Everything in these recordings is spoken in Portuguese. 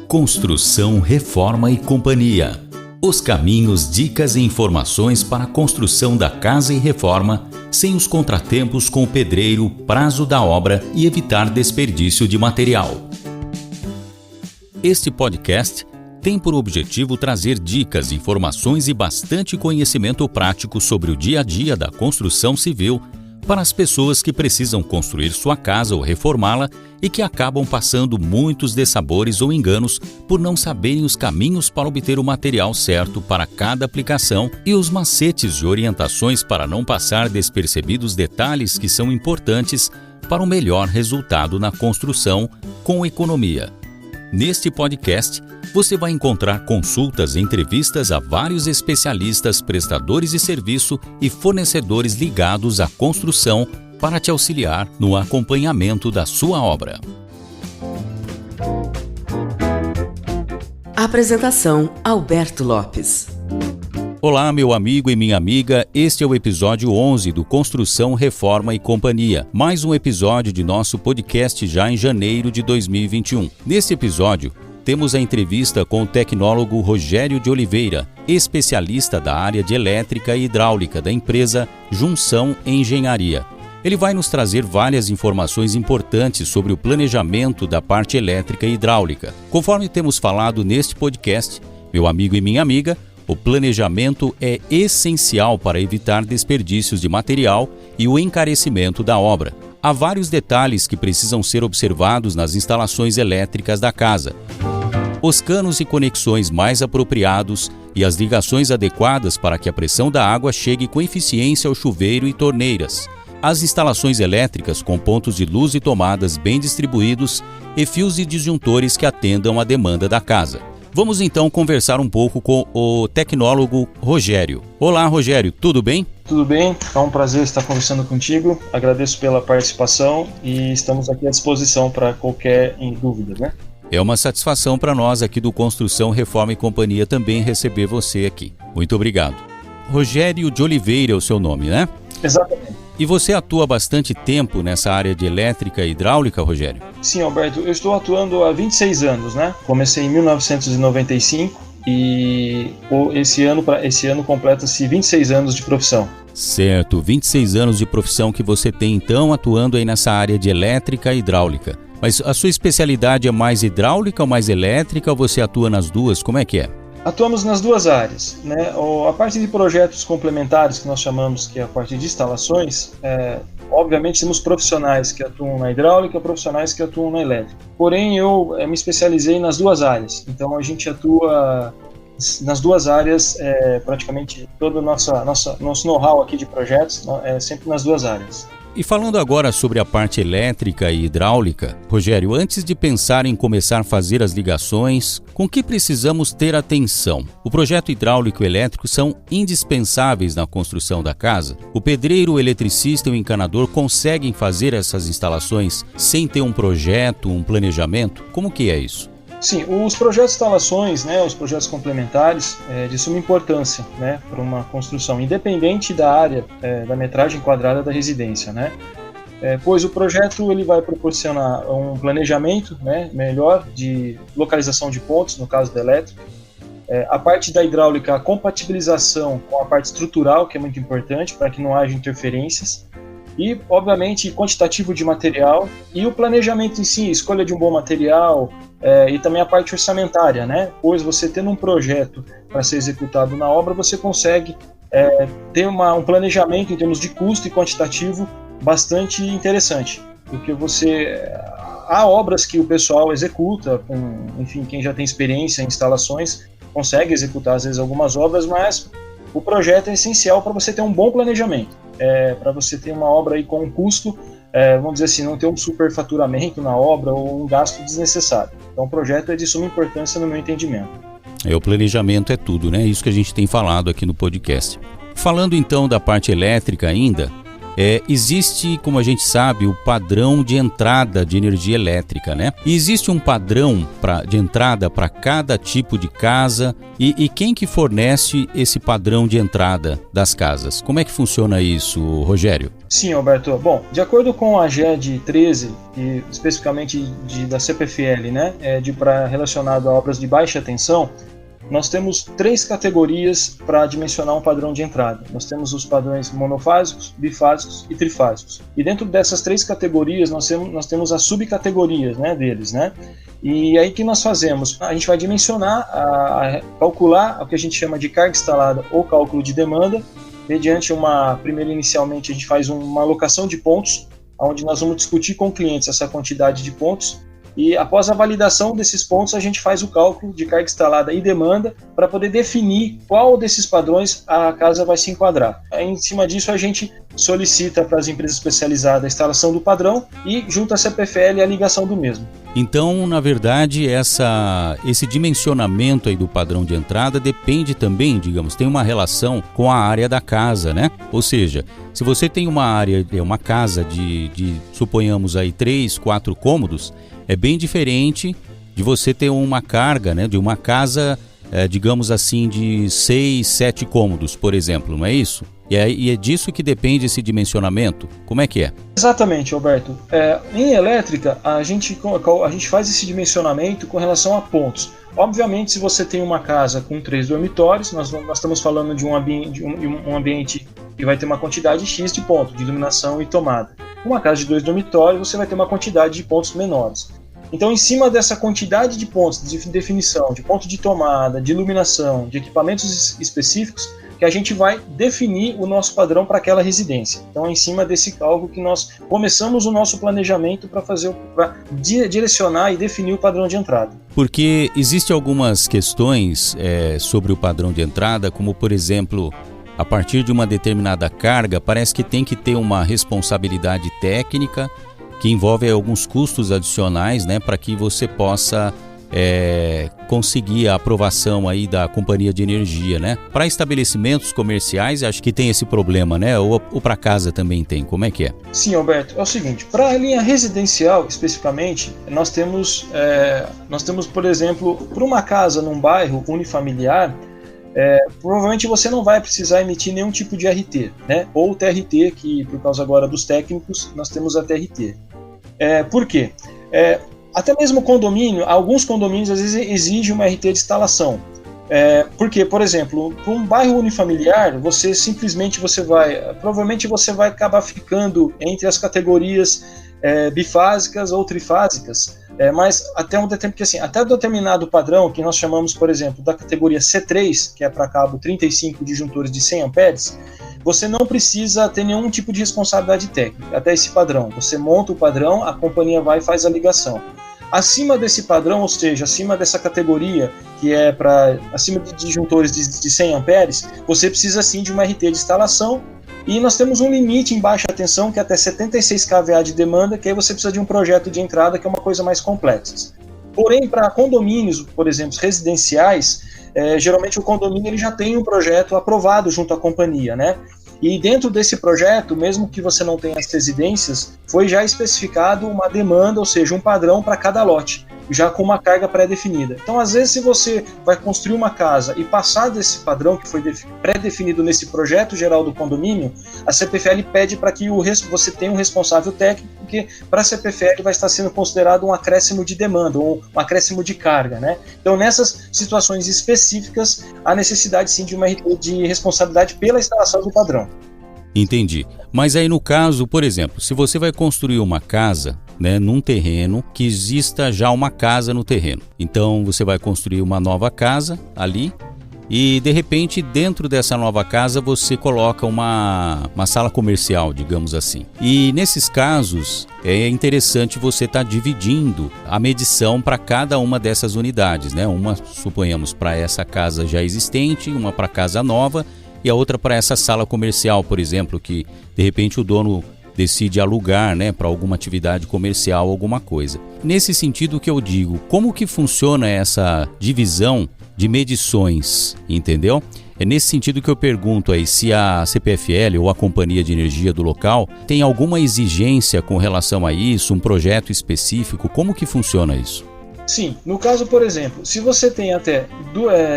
Construção, Reforma e Companhia. Os caminhos, dicas e informações para a construção da casa e reforma, sem os contratempos com o pedreiro, prazo da obra e evitar desperdício de material. Este podcast tem por objetivo trazer dicas, informações e bastante conhecimento prático sobre o dia a dia da construção civil para as pessoas que precisam construir sua casa ou reformá-la e que acabam passando muitos dessabores ou enganos por não saberem os caminhos para obter o material certo para cada aplicação e os macetes e orientações para não passar despercebidos detalhes que são importantes para um melhor resultado na construção com economia. Neste podcast, você vai encontrar consultas e entrevistas a vários especialistas, prestadores de serviço e fornecedores ligados à construção para te auxiliar no acompanhamento da sua obra. Apresentação: Alberto Lopes. Olá, meu amigo e minha amiga, este é o episódio 11 do Construção, Reforma e Companhia, mais um episódio de nosso podcast já em janeiro de 2021. Neste episódio, temos a entrevista com o tecnólogo Rogério de Oliveira, especialista da área de elétrica e hidráulica da empresa Junção Engenharia. Ele vai nos trazer várias informações importantes sobre o planejamento da parte elétrica e hidráulica. Conforme temos falado neste podcast, meu amigo e minha amiga, o planejamento é essencial para evitar desperdícios de material e o encarecimento da obra. Há vários detalhes que precisam ser observados nas instalações elétricas da casa. Os canos e conexões mais apropriados e as ligações adequadas para que a pressão da água chegue com eficiência ao chuveiro e torneiras. As instalações elétricas com pontos de luz e tomadas bem distribuídos e fios e disjuntores que atendam à demanda da casa. Vamos então conversar um pouco com o tecnólogo Rogério. Olá, Rogério, tudo bem? Tudo bem, é um prazer estar conversando contigo. Agradeço pela participação e estamos aqui à disposição para qualquer dúvida, né? É uma satisfação para nós aqui do Construção, Reforma e Companhia também receber você aqui. Muito obrigado. Rogério de Oliveira é o seu nome, né? Exatamente. E você atua há bastante tempo nessa área de elétrica e hidráulica, Rogério? Sim, Alberto, eu estou atuando há 26 anos, né? Comecei em 1995 e esse ano completa-se 26 anos de profissão. Certo, 26 anos de profissão que você tem então atuando aí nessa área de elétrica e hidráulica. Mas a sua especialidade é mais hidráulica ou mais elétrica ou você atua nas duas? Como é que é? Atuamos nas duas áreas, né? A parte de projetos complementares, que nós chamamos que é a parte de instalações, obviamente temos profissionais que atuam na hidráulica e profissionais que atuam na elétrica. Porém, eu me especializei nas duas áreas, então a gente atua nas duas áreas, praticamente todo o nosso know-how aqui de projetos é sempre nas duas áreas. E falando agora sobre a parte elétrica e hidráulica, Rogério, antes de pensar em começar a fazer as ligações, com que precisamos ter atenção? O projeto hidráulico e elétrico são indispensáveis na construção da casa? O pedreiro, o eletricista e o encanador conseguem fazer essas instalações sem ter um projeto, um planejamento? Como que é isso? Sim, os projetos de instalações, né, os projetos complementares, de suma importância, né, para uma construção, independente da área, da metragem quadrada da residência, né, pois o projeto ele vai proporcionar um planejamento, né, melhor de localização de pontos, no caso da elétrica, a parte da hidráulica, a compatibilização com a parte estrutural, que é muito importante para que não haja interferências, e, obviamente, quantitativo de material e o planejamento em si, escolha de um bom material e também a parte orçamentária, né? Pois você tendo um projeto para ser executado na obra, você consegue ter um planejamento em termos de custo e quantitativo bastante interessante, porque há obras que o pessoal executa, enfim, quem já tem experiência em instalações consegue executar às vezes algumas obras, mas o projeto é essencial para você ter um bom planejamento, para você ter uma obra aí com um custo, vamos dizer assim, não ter um superfaturamento na obra ou um gasto desnecessário. Então o projeto é de suma importância no meu entendimento. O planejamento é tudo, né? Isso que a gente tem falado aqui no podcast. Falando então da parte elétrica ainda, existe, como a gente sabe, o padrão de entrada de energia elétrica, né? E existe um padrão de entrada para cada tipo de casa e quem que fornece esse padrão de entrada das casas? Como é que funciona isso, Rogério? Sim, Alberto. Bom, de acordo com a GED 13, e especificamente da CPFL, né, relacionado a obras de baixa tensão, nós temos 3 categorias para dimensionar um padrão de entrada. Nós temos os padrões monofásicos, bifásicos e trifásicos. E dentro dessas 3 categorias, nós temos as subcategorias, né, deles, né? E aí o que nós fazemos? A gente vai dimensionar, calcular o que a gente chama de carga instalada ou cálculo de demanda, mediante inicialmente a gente faz uma alocação de pontos, onde nós vamos discutir com clientes essa quantidade de pontos, e após a validação desses pontos a gente faz o cálculo de carga instalada e demanda para poder definir qual desses padrões a casa vai se enquadrar. Aí, em cima disso a gente solicita para as empresas especializadas a instalação do padrão e junto à CPFL a ligação do mesmo. Então, na verdade, esse dimensionamento aí do padrão de entrada depende também, digamos, tem uma relação com a área da casa, né? Ou seja, se você tem uma casa de suponhamos aí 3, 4 cômodos, é bem diferente de você ter uma carga, né, de uma casa, digamos assim, de 6, 7 cômodos, por exemplo, não é isso? E é disso que depende esse dimensionamento? Como é que é? Exatamente, Alberto. Em elétrica, a gente faz esse dimensionamento com relação a pontos. Obviamente, se você tem uma casa com 3 dormitórios, nós estamos falando de um ambiente que vai ter uma quantidade X de pontos, de iluminação e tomada. Uma casa de 2 dormitórios, você vai ter uma quantidade de pontos menores. Então, em cima dessa quantidade de pontos de definição, de ponto de tomada, de iluminação, de equipamentos específicos, que a gente vai definir o nosso padrão para aquela residência. Então, é em cima desse cálculo que nós começamos o nosso planejamento para direcionar e definir o padrão de entrada. Porque existem algumas questões sobre o padrão de entrada, como, por exemplo, a partir de uma determinada carga, parece que tem que ter uma responsabilidade técnica que envolve alguns custos adicionais, né, para que você possa conseguir a aprovação aí da companhia de energia, né? Para estabelecimentos comerciais, acho que tem esse problema, né? Ou para casa também tem, como é que é? Sim, Alberto, é o seguinte, para a linha residencial, especificamente, nós temos, por exemplo, para uma casa num bairro unifamiliar, provavelmente você não vai precisar emitir nenhum tipo de RT, né? Ou TRT, que por causa agora dos técnicos, nós temos a TRT. Por quê? Até mesmo condomínio, alguns condomínios às vezes exigem uma RT de instalação. Porque, por exemplo, para um bairro unifamiliar, provavelmente você vai acabar ficando entre as categorias bifásicas ou trifásicas, mas até um determinado padrão, que nós chamamos, por exemplo, da categoria C3, que é para cabo 35 disjuntores de 100 amperes, você não precisa ter nenhum tipo de responsabilidade técnica até esse padrão. Você monta o padrão, a companhia vai e faz a ligação. Acima desse padrão, ou seja, acima dessa categoria, que é acima de disjuntores de 100 amperes, você precisa sim de uma RT de instalação, e nós temos um limite em baixa tensão, que é até 76 kVA de demanda, que aí você precisa de um projeto de entrada, que é uma coisa mais complexa. Porém, para condomínios, por exemplo, residenciais, geralmente o condomínio ele já tem um projeto aprovado junto à companhia, né? E dentro desse projeto, mesmo que você não tenha as residências, foi já especificado uma demanda, ou seja, um padrão para cada lote, já com uma carga pré-definida. Então, às vezes, se você vai construir uma casa e passar desse padrão que foi pré-definido nesse projeto geral do condomínio, a CPFL pede para que você tenha um responsável técnico, porque para a CPFL vai estar sendo considerado um acréscimo de demanda, ou um acréscimo de carga, né? Então, nessas situações específicas, há necessidade sim de uma RT de responsabilidade pela instalação do padrão. Entendi. Mas aí no caso, por exemplo, se você vai construir uma casa, né, num terreno que exista já uma casa no terreno. Então você vai construir uma nova casa ali e de repente dentro dessa nova casa você coloca uma sala comercial, digamos assim. E nesses casos é interessante você estar dividindo a medição para cada uma dessas unidades, né? Uma, suponhamos, para essa casa já existente, uma para casa nova e a outra para essa sala comercial, por exemplo, que de repente o dono decide alugar, né, para alguma atividade comercial, alguma coisa. Nesse sentido que eu digo, como que funciona essa divisão de medições, entendeu? É nesse sentido que eu pergunto aí se a CPFL ou a Companhia de Energia do local tem alguma exigência com relação a isso, um projeto específico, como que funciona isso? Sim, no caso, por exemplo, se você tem até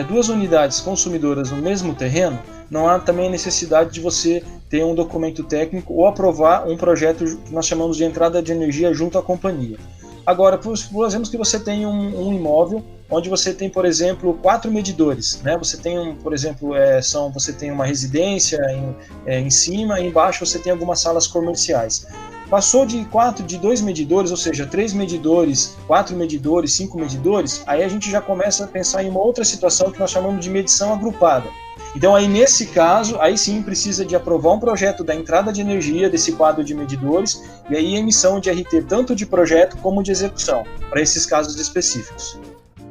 duas unidades consumidoras no mesmo terreno, não há também necessidade de você ter um documento técnico ou aprovar um projeto que nós chamamos de entrada de energia junto à companhia. Agora, por exemplo, que você tem um imóvel onde você tem, por exemplo, 4 medidores, né? Você tem, por exemplo, você tem uma residência em cima e embaixo você tem algumas salas comerciais. Passou de 2 medidores, ou seja, 3 medidores, 4 medidores, 5 medidores, aí a gente já começa a pensar em uma outra situação que nós chamamos de medição agrupada. Então aí nesse caso, aí sim precisa de aprovar um projeto da entrada de energia desse quadro de medidores e aí emissão de RT tanto de projeto como de execução, para esses casos específicos.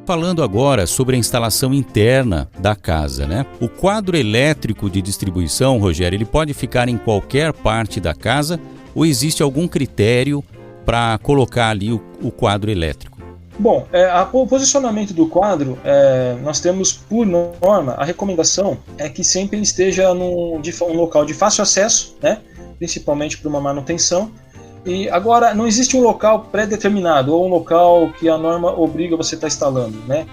Falando agora sobre a instalação interna da casa, né? O quadro elétrico de distribuição, Rogério, ele pode ficar em qualquer parte da casa ou existe algum critério para colocar ali o quadro elétrico? Bom, o posicionamento do quadro, nós temos por norma, a recomendação é que sempre ele esteja num local de fácil acesso, né? Principalmente para uma manutenção. E agora, não existe um local pré-determinado ou um local que a norma obriga você a estar instalando, né?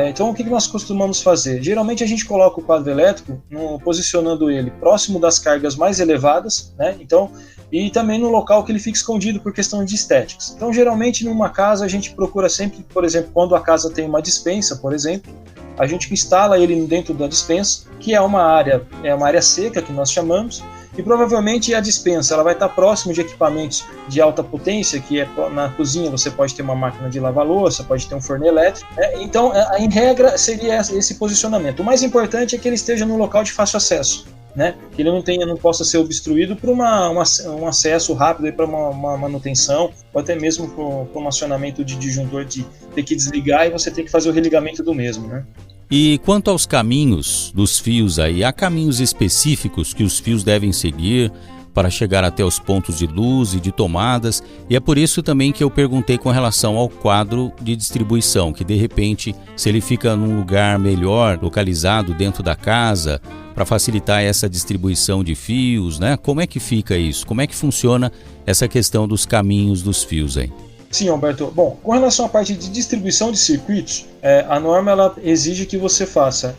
Então, o que nós costumamos fazer? Geralmente a gente coloca o quadro elétrico posicionando ele próximo das cargas mais elevadas, né? Então, e também no local que ele fica escondido por questão de estéticas. Então, geralmente numa casa a gente procura sempre, por exemplo, quando a casa tem uma despensa, por exemplo, a gente instala ele dentro da despensa, que é uma área seca que nós chamamos, e provavelmente a despensa ela vai estar próximo de equipamentos de alta potência, que na cozinha você pode ter uma máquina de lavar louça, pode ter um forno elétrico, né? Então, em regra, seria esse posicionamento. O mais importante é que ele esteja no local de fácil acesso, né? Que ele não possa ser obstruído por um acesso rápido para uma manutenção, ou até mesmo para um acionamento de disjuntor de ter que desligar e você ter que fazer o religamento do mesmo, né? E quanto aos caminhos dos fios aí, há caminhos específicos que os fios devem seguir para chegar até os pontos de luz e de tomadas, e é por isso também que eu perguntei com relação ao quadro de distribuição, que de repente, se ele fica num lugar melhor, localizado dentro da casa, para facilitar essa distribuição de fios, né? Como é que fica isso? Como é que funciona essa questão dos caminhos dos fios aí? Sim, Alberto. Bom, com relação à parte de distribuição de circuitos, a norma ela exige que você faça,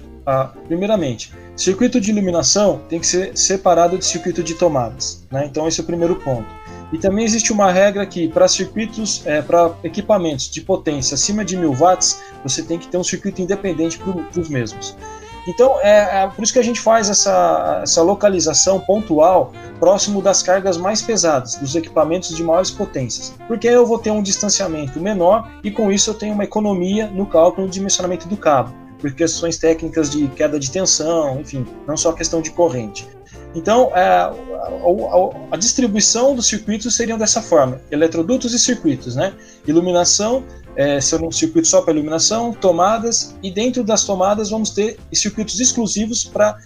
primeiramente, circuito de iluminação tem que ser separado de circuito de tomadas, né? Então esse é o primeiro ponto. E também existe uma regra que para circuitos, para equipamentos de potência acima de 1000 watts, você tem que ter um circuito independente para os mesmos. Então, por isso que a gente faz essa localização pontual próximo das cargas mais pesadas, dos equipamentos de maiores potências. Porque eu vou ter um distanciamento menor e com isso eu tenho uma economia no cálculo do dimensionamento do cabo, por questões técnicas de queda de tensão, enfim, não só questão de corrente. Então, a distribuição dos circuitos seriam dessa forma, eletrodutos e circuitos, né? Iluminação, será um circuito só para iluminação, tomadas, e dentro das tomadas vamos ter circuitos exclusivos para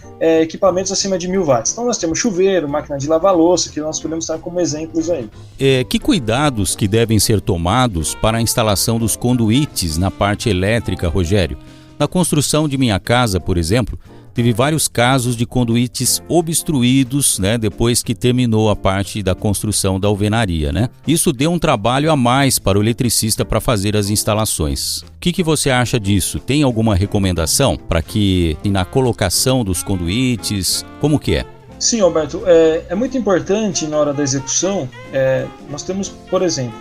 equipamentos acima de 1000 watts. Então nós temos chuveiro, máquina de lavar louça, que nós podemos dar como exemplos aí. Que cuidados que devem ser tomados para a instalação dos conduítes na parte elétrica, Rogério? Na construção de minha casa, por exemplo, teve vários casos de conduítes obstruídos, né, depois que terminou a parte da construção da alvenaria, né? Isso deu um trabalho a mais para o eletricista para fazer as instalações. O que você acha disso? Tem alguma recomendação para que na colocação dos conduítes, como que é? Sim, Alberto, é muito importante na hora da execução, nós temos, por exemplo,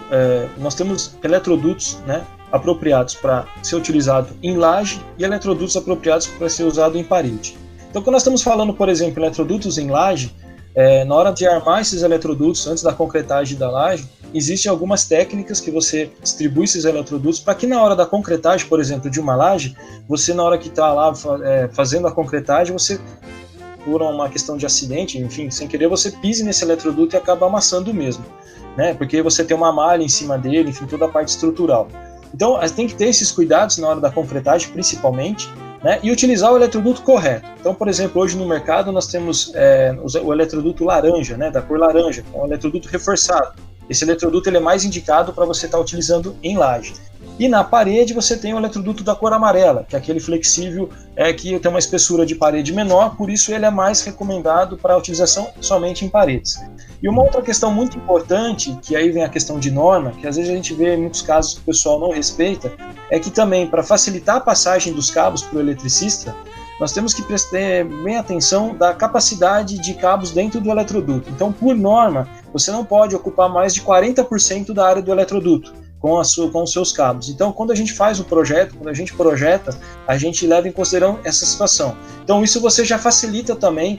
nós temos eletrodutos, né, apropriados para ser utilizado em laje e eletrodutos apropriados para ser usado em parede. Então, quando nós estamos falando, por exemplo, eletrodutos em laje, na hora de armar esses eletrodutos antes da concretagem da laje, existem algumas técnicas que você distribui esses eletrodutos para que na hora da concretagem, por exemplo, de uma laje, você na hora que está lá fazendo a concretagem, você, por uma questão de acidente, enfim, sem querer, você pise nesse eletroduto e acaba amassando o mesmo, né? Porque você tem uma malha em cima dele, enfim, toda a parte estrutural. Então, tem que ter esses cuidados na hora da concretagem, principalmente, né? E utilizar o eletroduto correto. Então, por exemplo, hoje no mercado nós temos o eletroduto laranja, né? Da cor laranja, é um eletroduto reforçado. Esse eletroduto ele é mais indicado para você estar utilizando em laje. E na parede você tem o eletroduto da cor amarela, que é aquele flexível que tem uma espessura de parede menor, por isso ele é mais recomendado para utilização somente em paredes. E uma outra questão muito importante, que aí vem a questão de norma, que às vezes a gente vê em muitos casos que o pessoal não respeita, é que também para facilitar a passagem dos cabos para o eletricista, nós temos que prestar bem atenção da capacidade de cabos dentro do eletroduto. Então, por norma, você não pode ocupar mais de 40% da área do eletroduto com os seus cabos. Então, quando a gente faz o projeto, quando a gente projeta, a gente leva em consideração essa situação. Então, isso você já facilita também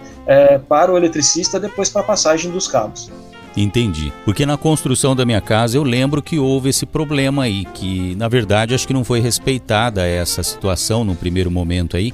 para o eletricista depois para a passagem dos cabos. Entendi. Porque na construção da minha casa eu lembro que houve esse problema aí, que na verdade acho que não foi respeitada essa situação no primeiro momento aí,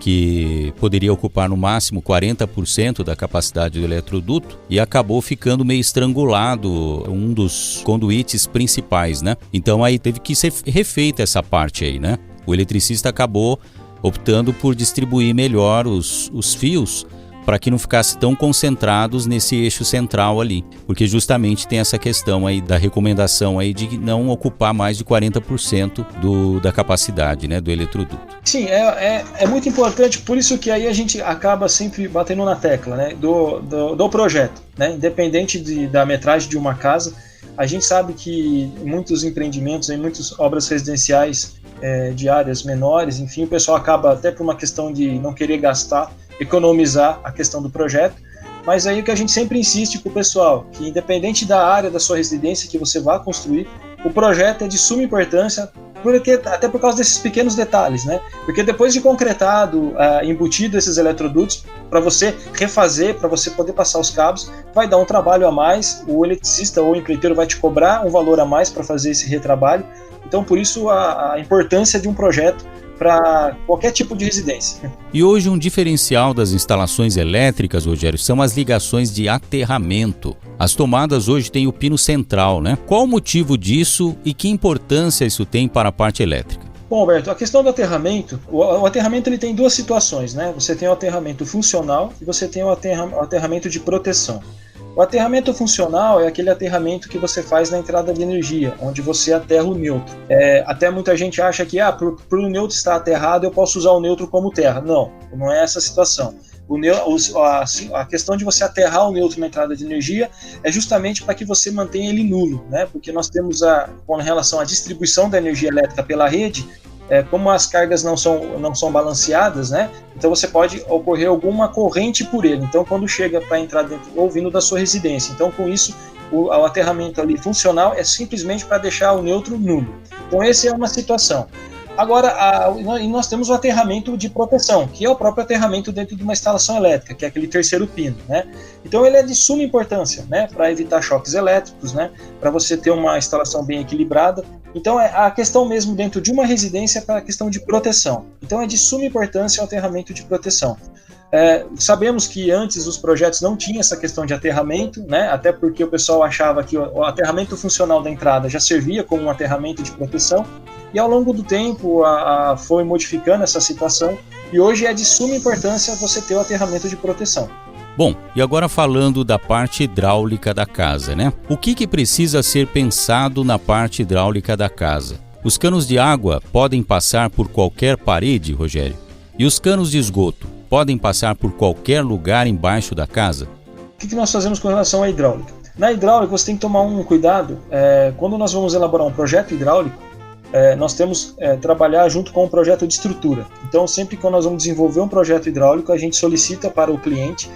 que poderia ocupar no máximo 40% da capacidade do eletroduto e acabou ficando meio estrangulado um dos conduítes principais, né? Então aí teve que ser refeita essa parte aí, né? O eletricista acabou optando por distribuir melhor os fios para que não ficasse tão concentrados nesse eixo central ali, porque justamente tem essa questão aí da recomendação aí de não ocupar mais de 40% da capacidade, né, do eletroduto. Sim, é muito importante, por isso que aí a gente acaba sempre batendo na tecla, né, do projeto, né, independente da metragem de uma casa. A gente sabe que em muitos empreendimentos, em muitas obras residenciais de áreas menores, enfim, o pessoal acaba até por uma questão de não querer gastar, economizar a questão do projeto, mas aí o que a gente sempre insiste para o pessoal, que independente da área da sua residência que você vá construir, o projeto é de suma importância, até por causa desses pequenos detalhes, né? Porque depois de concretado, embutido esses eletrodutos, para você refazer, para você poder passar os cabos, vai dar um trabalho a mais, o eletricista ou o empreiteiro vai te cobrar um valor a mais para fazer esse retrabalho, então por isso a importância de um projeto para qualquer tipo de residência. E hoje um diferencial das instalações elétricas, Rogério, são as ligações de aterramento. As tomadas hoje têm o pino central, né? Qual o motivo disso e que importância isso tem para a parte elétrica? Bom, Alberto, a questão do aterramento, o aterramento ele tem duas situações, né? Você tem o aterramento funcional e você tem o aterramento de proteção. O aterramento funcional é aquele aterramento que você faz na entrada de energia, onde você aterra o neutro. Até muita gente acha que por o neutro estar aterrado eu posso usar o neutro como terra. Não é essa a situação. A questão de você aterrar o neutro na entrada de energia é justamente para que você mantenha ele nulo, né? Porque nós temos, com relação à distribuição da energia elétrica pela rede, como as cargas não são balanceadas, né? Então você pode ocorrer alguma corrente por ele. Então quando chega para entrar dentro ou vindo da sua residência, então com isso o aterramento ali funcional é simplesmente para deixar o neutro nulo. Então essa é uma situação. Agora, nós temos o aterramento de proteção, que é o próprio aterramento dentro de uma instalação elétrica, que é aquele terceiro pino, né? Então ele é de suma importância, né? Para evitar choques elétricos, né? Para você ter uma instalação bem equilibrada. Então a questão mesmo dentro de uma residência é a questão de proteção. Então é de suma importância o aterramento de proteção. Sabemos que antes os projetos não tinham essa questão de aterramento, né? Até porque o pessoal achava que o aterramento funcional da entrada já servia como um aterramento de proteção, e ao longo do tempo foi modificando essa situação, e hoje é de suma importância você ter o aterramento de proteção. Bom, e agora falando da parte hidráulica da casa, né? O que precisa ser pensado na parte hidráulica da casa? Os canos de água podem passar por qualquer parede, Rogério? E os canos de esgoto podem passar por qualquer lugar embaixo da casa? O que nós fazemos com relação à hidráulica? Na hidráulica você tem que tomar um cuidado, quando nós vamos elaborar um projeto hidráulico, nós temos trabalhar junto com um projeto de estrutura. Então sempre que nós vamos desenvolver um projeto hidráulico, a gente solicita para o cliente,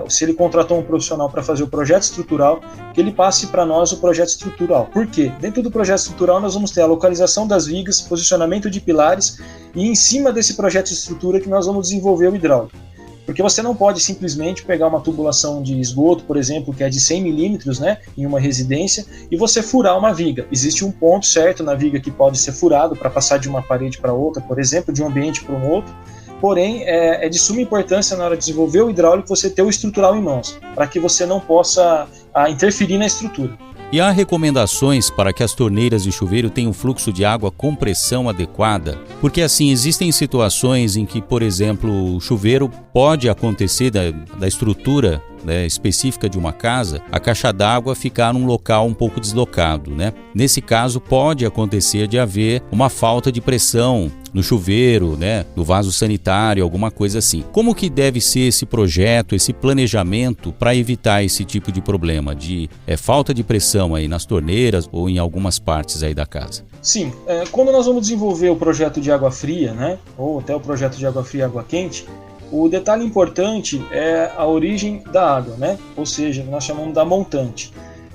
se ele contratou um profissional para fazer o projeto estrutural, que ele passe para nós o projeto estrutural. Por quê? Dentro do projeto estrutural nós vamos ter a localização das vigas, posicionamento de pilares, e em cima desse projeto de estrutura que nós vamos desenvolver o hidráulico. Porque você não pode simplesmente pegar uma tubulação de esgoto, por exemplo, que é de 100 milímetros, né, em uma residência, e você furar uma viga. Existe um ponto certo na viga que pode ser furado para passar de uma parede para outra, por exemplo, de um ambiente para um outro. Porém, é de suma importância na hora de desenvolver o hidráulico você ter o estrutural em mãos, para que você não possa interferir na estrutura. E há recomendações para que as torneiras de chuveiro tenham fluxo de água com pressão adequada? Porque assim, existem situações em que, por exemplo, o chuveiro pode acontecer da estrutura, né, específica de uma casa, a caixa d'água ficar num local um pouco deslocado, né? Nesse caso, pode acontecer de haver uma falta de pressão no chuveiro, né, no vaso sanitário, alguma coisa assim. Como que deve ser esse projeto, esse planejamento para evitar esse tipo de problema de falta de pressão aí nas torneiras ou em algumas partes aí da casa? Sim, quando nós vamos desenvolver o projeto de água fria, né, ou até o projeto de água fria e água quente, o detalhe importante é a origem da água, né, ou seja, nós chamamos da montante.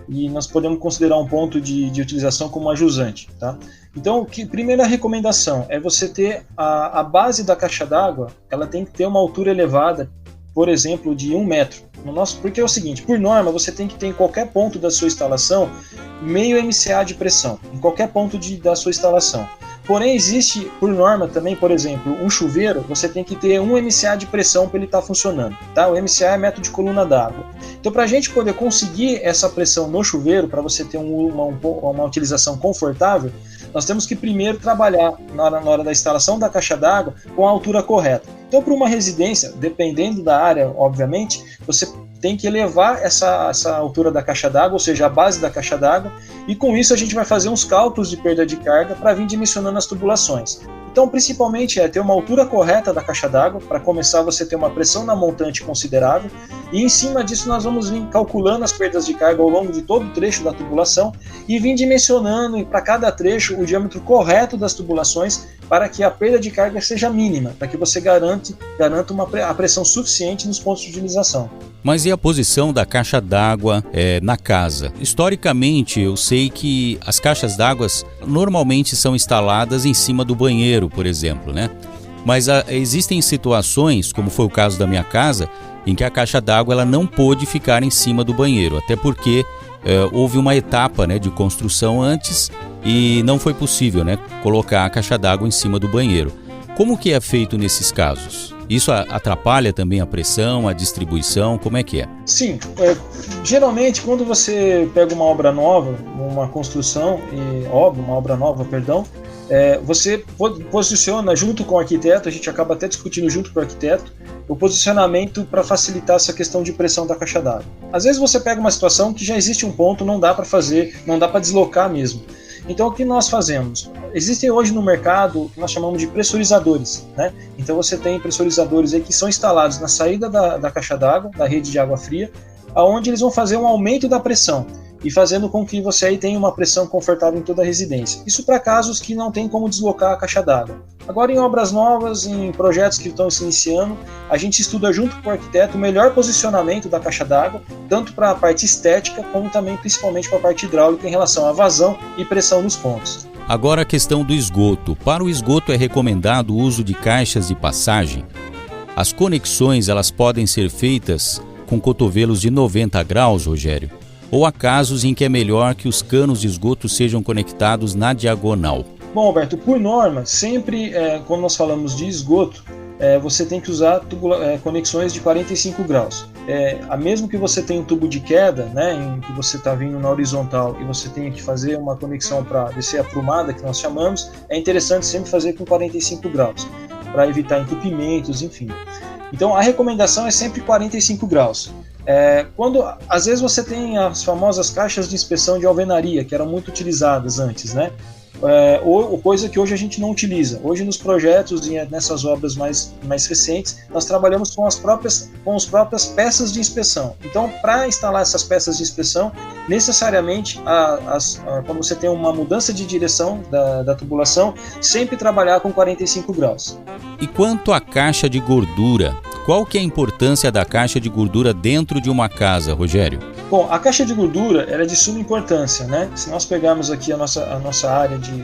E nós podemos considerar um ponto de utilização como a jusante, tá? Então, primeira recomendação é você ter a base da caixa d'água, ela tem que ter uma altura elevada, por exemplo, de 1 metro. Porque é o seguinte, por norma, você tem que ter em qualquer ponto da sua instalação meio MCA de pressão, em qualquer ponto da sua instalação. Porém, existe, por norma também, por exemplo, um chuveiro, você tem que ter 1 MCA de pressão para ele estar funcionando. Tá? O MCA é metro de coluna d'água. Então, para a gente poder conseguir essa pressão no chuveiro, para você ter uma utilização confortável, nós temos que primeiro trabalhar na hora da instalação da caixa d'água com a altura correta. Então, para uma residência, dependendo da área, obviamente, você tem que elevar essa altura da caixa d'água, ou seja, a base da caixa d'água, e com isso a gente vai fazer uns cálculos de perda de carga para vir dimensionando as tubulações. Então, principalmente ter uma altura correta da caixa d'água, para começar você ter uma pressão na montante considerável, e em cima disso nós vamos vir calculando as perdas de carga ao longo de todo o trecho da tubulação e vir dimensionando para cada trecho o diâmetro correto das tubulações para que a perda de carga seja mínima, para que você garanta a pressão suficiente nos pontos de utilização. Mas e a posição da caixa d'água na casa? Historicamente, eu sei que as caixas d'água normalmente são instaladas em cima do banheiro, por exemplo, né? Mas existem situações, como foi o caso da minha casa, em que a caixa d'água ela não pôde ficar em cima do banheiro, até porque houve uma etapa, né, de construção antes e não foi possível, né, colocar a caixa d'água em cima do banheiro. Como que é feito nesses casos? Isso atrapalha também a pressão, a distribuição? Como é que é? Sim, geralmente quando você pega uma obra nova, uma construção, você posiciona junto com o arquiteto, a gente acaba até discutindo junto com o arquiteto, o posicionamento para facilitar essa questão de pressão da caixa d'água. Às vezes você pega uma situação que já existe um ponto, não dá para deslocar mesmo. Então o que nós fazemos? Existem hoje no mercado o que nós chamamos de pressurizadores, né? Então você tem pressurizadores aí que são instalados na saída da caixa d'água, da rede de água fria, onde eles vão fazer um aumento da pressão e fazendo com que você aí tenha uma pressão confortável em toda a residência. Isso para casos que não tem como deslocar a caixa d'água. Agora, em obras novas, em projetos que estão se iniciando, a gente estuda junto com o arquiteto o melhor posicionamento da caixa d'água, tanto para a parte estética, como também principalmente para a parte hidráulica em relação à vazão e pressão nos pontos. Agora a questão do esgoto. Para o esgoto é recomendado o uso de caixas de passagem? As conexões elas podem ser feitas com cotovelos de 90 graus, Rogério? Ou há casos em que é melhor que os canos de esgoto sejam conectados na diagonal? Bom, Alberto, por norma, sempre quando nós falamos de esgoto, você tem que usar conexões de 45 graus. Mesmo que você tenha um tubo de queda, né, em que você está vindo na horizontal e você tenha que fazer uma conexão para descer a prumada, que nós chamamos, é interessante sempre fazer com 45 graus, para evitar entupimentos, enfim. Então a recomendação é sempre 45 graus. Às vezes você tem as famosas caixas de inspeção de alvenaria, que eram muito utilizadas antes, né? Coisa que hoje a gente não utiliza. Hoje nos projetos e nessas obras mais recentes, nós trabalhamos com as próprias peças de inspeção. Então, para instalar essas peças de inspeção, necessariamente, quando você tem uma mudança de direção da tubulação, sempre trabalhar com 45 graus. E quanto à caixa de gordura, qual que é a importância da caixa de gordura dentro de uma casa, Rogério? Bom, a caixa de gordura ela é de suma importância, né? Se nós pegarmos aqui a nossa área de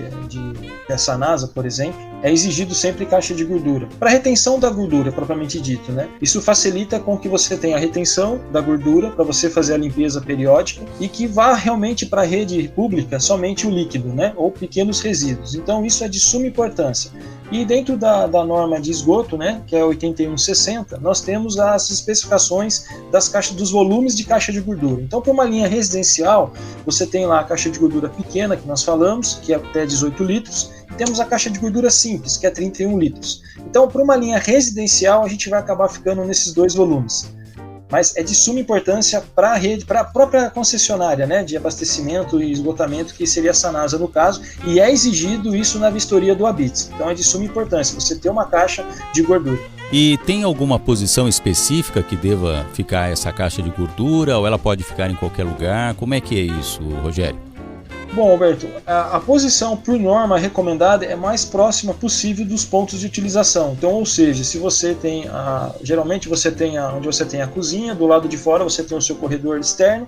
Sanasa, por exemplo, é exigido sempre caixa de gordura, para retenção da gordura, propriamente dito, né? Isso facilita com que você tenha a retenção da gordura para você fazer a limpeza periódica e que vá realmente para a rede pública somente o líquido, né? Ou pequenos resíduos. Então isso é de suma importância. E dentro da norma de esgoto, né, que é 8160, nós temos as especificações dos volumes de caixa de gordura. Então, para uma linha residencial, você tem lá a caixa de gordura pequena, que nós falamos, que é até 18 litros, e temos a caixa de gordura simples, que é 31 litros. Então, para uma linha residencial, a gente vai acabar ficando nesses dois volumes. Mas é de suma importância para a rede, para a própria concessionária, né, de abastecimento e esgotamento, que seria a Sanasa no caso, e é exigido isso na vistoria do ABITS. Então é de suma importância você ter uma caixa de gordura. E tem alguma posição específica que deva ficar essa caixa de gordura, ou ela pode ficar em qualquer lugar? Como é que é isso, Rogério? Bom, Alberto, a posição por norma recomendada é mais próxima possível dos pontos de utilização. Então, ou seja, se você tem, geralmente você tem onde você tem a cozinha, do lado de fora você tem o seu corredor externo,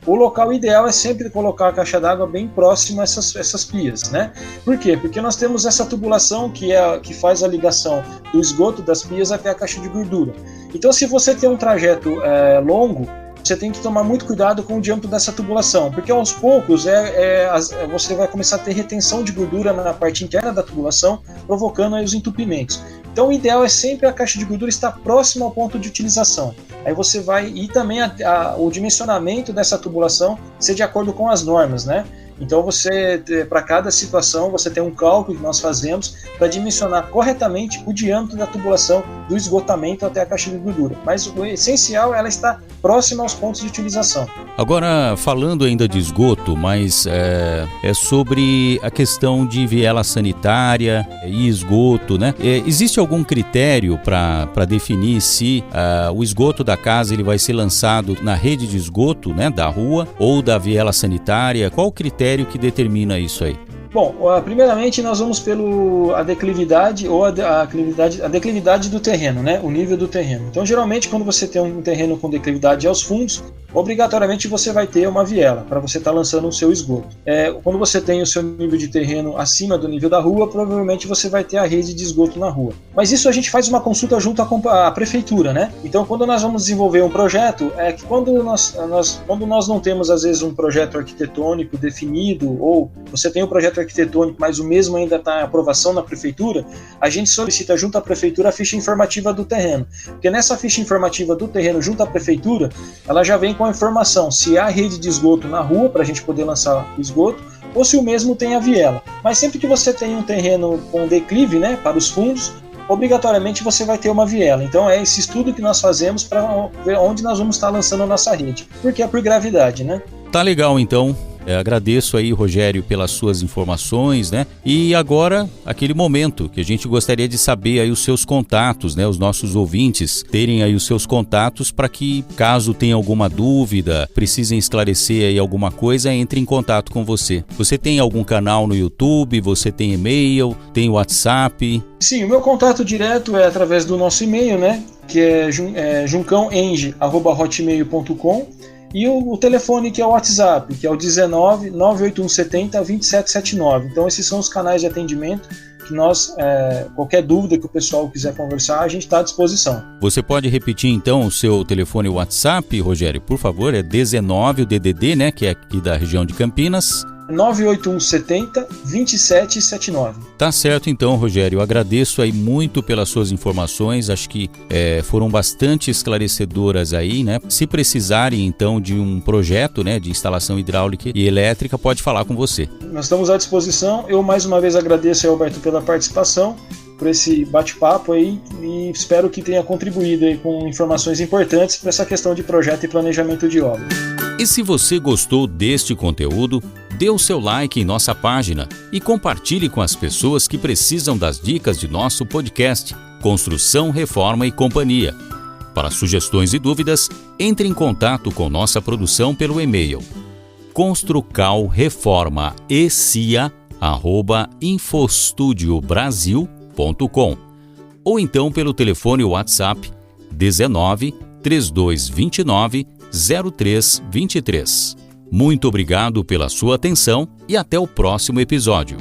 o local ideal é sempre colocar a caixa d'água bem próximo a essas pias, né? Por quê? Porque nós temos essa tubulação que faz a ligação do esgoto das pias até a caixa de gordura. Então, se você tem um trajeto longo, você tem que tomar muito cuidado com o diâmetro dessa tubulação, porque aos poucos você vai começar a ter retenção de gordura na parte interna da tubulação, provocando aí os entupimentos. Então o ideal é sempre a caixa de gordura estar próxima ao ponto de utilização. Aí você vai, e também o dimensionamento dessa tubulação ser de acordo com as normas, né? Então para cada situação, você tem um cálculo que nós fazemos para dimensionar corretamente o diâmetro da tubulação do esgotamento até a caixa de gordura. Mas o essencial é ela estar próxima aos pontos de utilização. Agora, falando ainda de esgoto, mas é sobre a questão de viela sanitária e esgoto, né? Existe algum critério para definir se o esgoto da casa ele vai ser lançado na rede de esgoto, né, da rua ou da viela sanitária? Qual o critério que determina isso aí? Bom, primeiramente nós vamos a declividade ou a declividade do terreno, né? O nível do terreno. Então, geralmente, quando você tem um terreno com declividade aos fundos, obrigatoriamente você vai ter uma viela para você estar lançando o seu esgoto. Quando você tem o seu nível de terreno acima do nível da rua, provavelmente você vai ter a rede de esgoto na rua. Mas isso a gente faz uma consulta junto à prefeitura, né? Então, quando nós vamos desenvolver um projeto, que quando nós não temos, às vezes, um projeto arquitetônico definido, ou você tem um projeto arquitetônico, mas o mesmo ainda está em aprovação na prefeitura, a gente solicita junto à prefeitura a ficha informativa do terreno. Porque nessa ficha informativa do terreno junto à prefeitura, ela já vem com a informação se há rede de esgoto na rua, para a gente poder lançar o esgoto, ou se o mesmo tem a viela. Mas sempre que você tem um terreno com declive, né, para os fundos, obrigatoriamente você vai ter uma viela. Então é esse estudo que nós fazemos para ver onde nós vamos estar lançando a nossa rede, porque é por gravidade, né? Tá legal, então. Agradeço aí, Rogério, pelas suas informações, né? E agora, aquele momento que a gente gostaria de saber aí os seus contatos, né? Os nossos ouvintes terem aí os seus contatos para que, caso tenha alguma dúvida, precisem esclarecer aí alguma coisa, entre em contato com você. Você tem algum canal no YouTube? Você tem e-mail? Tem WhatsApp? Sim, o meu contato direto é através do nosso e-mail, né? Que é juncãoeng@hotmail.com. E o telefone que é o WhatsApp, que é o 19 98170 2779. Então esses são os canais de atendimento que nós, qualquer dúvida que o pessoal quiser conversar, a gente está à disposição. Você pode repetir então o seu telefone WhatsApp, Rogério, por favor? É 19, o DDD, né, que é aqui da região de Campinas. 98170 2779. Tá certo então, Rogério. Eu agradeço aí muito pelas suas informações. Acho que foram bastante esclarecedoras aí, né? Se precisarem então de um projeto, né, de instalação hidráulica e elétrica, pode falar com você. Nós estamos à disposição. Eu mais uma vez agradeço aí, Alberto, pela participação, por esse bate-papo aí, e espero que tenha contribuído aí com informações importantes para essa questão de projeto e planejamento de obra. E se você gostou deste conteúdo, dê o seu like em nossa página e compartilhe com as pessoas que precisam das dicas de nosso podcast Construção, Reforma e Companhia. Para sugestões e dúvidas, entre em contato com nossa produção pelo e-mail construcalreformaecia@infostudiobrasil.com ou então pelo telefone WhatsApp 19 3229 0323. Muito obrigado pela sua atenção e até o próximo episódio.